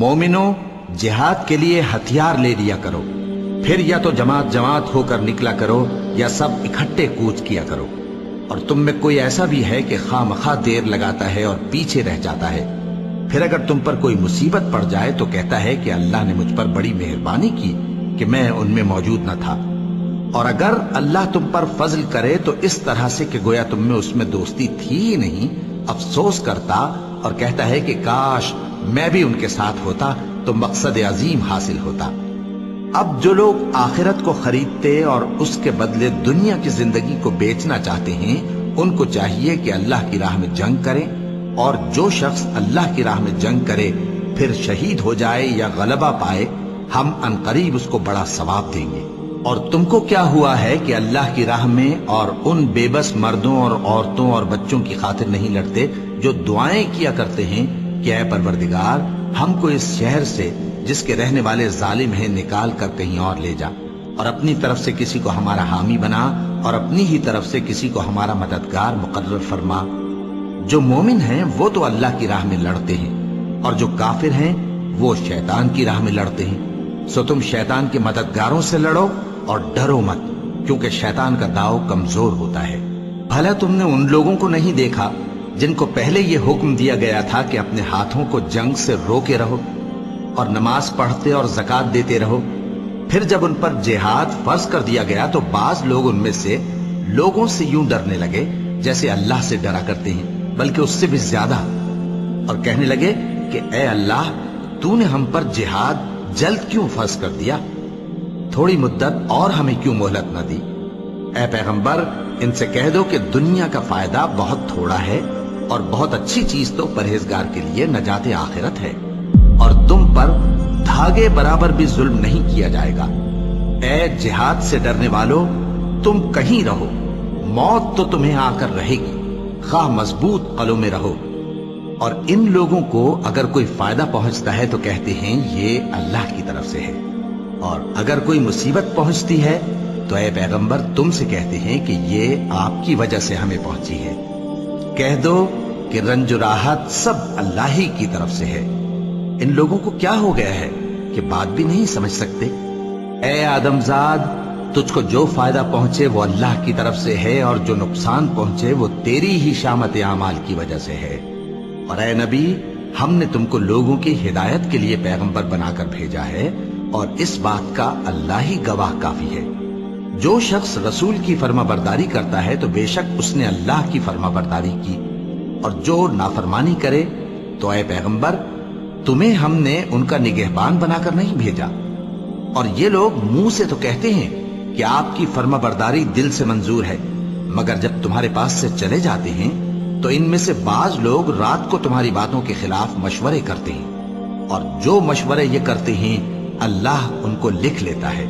मोमिनो, जिहाद के लिए हथियार ले लिया करो, फिर या तो जमात जमात होकर निकला करो या सब इकट्ठे कूच किया करो। और तुम में कोई ऐसा भी है कि खामखा देर लगाता है और पीछे रह जाता है, फिर अगर तुम पर कोई मुसीबत पड़ जाए तो कहता है कि अल्लाह ने मुझ पर बड़ी मेहरबानी की कि मैं उनमें मौजूद न था। और अगर अल्लाह तुम पर फजल करे तो इस तरह से कि गोया तुम में उसमें दोस्ती थी ही नहीं, अफसोस करता और कहता है कि काश मैं भी उनके साथ होता तो मकसद अजीम हासिल होता। अब जो लोग आखिरत को खरीदते और उसके बदले दुनिया की जिंदगी को बेचना चाहते हैं, उनको चाहिए कि अल्लाह की राह में जंग करें, और जो शख्स अल्लाह की राह में जंग करे फिर शहीद हो जाए या गलबा पाए, हम अनकरीब उसको बड़ा सवाब देंगे। और तुमको क्या हुआ है कि अल्लाह की राह में और उन बेबस मर्दों और औरतों और बच्चों की खातिर नहीं लड़ते जो दुआएं किया करते हैं कि ऐ परवरदिगार, हमको इस शहर से जिसके रहने वाले जालिम हैं निकाल कर कहीं और ले जा, और अपनी तरफ से किसी को हमारा हामी बना और अपनी ही तरफ से किसी को हमारा मददगार मुकर्रर फरमा। जो मोमिन हैं वो तो अल्लाह की राह में लड़ते हैं, और जो काफिर हैं वो शैतान की राह में लड़ते हैं। सो तुम शैतान के मददगारों से लड़ो और डरो मत, क्योंकि शैतान का दाव कमजोर होता है। भला तुमने उन लोगों को नहीं देखा जिनको पहले ये हुक्म दिया गया था कि अपने हाथों को जंग से रोके रहो और नमाज पढ़ते और ज़कात देते रहो, फिर जब उन पर जिहाद फर्ज कर दिया गया तो बाज लोग उनमें से लोगों से यूं डरने लगे जैसे अल्लाह से डरा करते हैं, बल्कि उससे भी ज्यादा, और कहने लगे कि ए अल्लाह, तूने हम पर जिहाद जल्द क्यों फर्ज कर दिया? थोड़ी मुद्दत और हमें क्यों मोहलत न दी? ए पैगंबर, इनसे कह दो कि दुनिया का फायदा बहुत थोड़ा है और बहुत अच्छी चीज तो परहेजगार के लिए नजाते आखिरत है, और तुम पर धागे बराबर भी जुल्म नहीं किया जाएगा। ए जिहाद से डरने वालों, तुम कहीं रहो, मौत तो तुम्हें आकर रहेगी, खा मजबूत कलों में रहो। और इन लोगों को अगर कोई फायदा पहुंचता है तो कहते हैं ये अल्लाह की तरफ से है, और अगर कोई मुसीबत पहुंचती है तो ऐ पैगंबर तुमसे कहते हैं कि ये आपकी वजह से हमें पहुंची है। कह दो कि रंज राहत सब अल्लाह ही की तरफ से है। इन लोगों को क्या हो गया है कि बात भी नहीं समझ सकते? ऐ आदमजाद, तुझको जो फायदा पहुंचे वो अल्लाह की तरफ से है, और जो नुकसान पहुंचे वो तेरी ही शामत आमाल की वजह से है। और ऐ नबी, हमने तुमको लोगों की हिदायत के लिए पैगंबर बनाकर भेजा है, और इस बात का अल्लाह ही गवाह काफी है। जो शख्स रसूल की फर्माबरदारी करता है तो बेशक उसने अल्लाह की फर्माबरदारी की, और जो नाफरमानी करे तो ऐ पैगंबर, तुम्हें हमने उनका निगहबान बनाकर नहीं भेजा। और ये लोग मुंह से तो कहते हैं कि आपकी फर्माबरदारी दिल से मंजूर है, मगर जब तुम्हारे पास से चले जाते हैं तो इनमें से बाज लोग रात को तुम्हारी बातों के खिलाफ मशवरे करते हैं, और जो मशवरे ये करते हैं अल्लाह उनको लिख लेता है।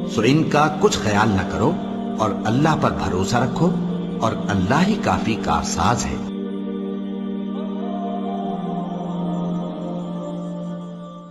सो इनका कुछ ख्याल न करो और अल्लाह पर भरोसा रखो, और अल्लाह ही काफी कारसाज है।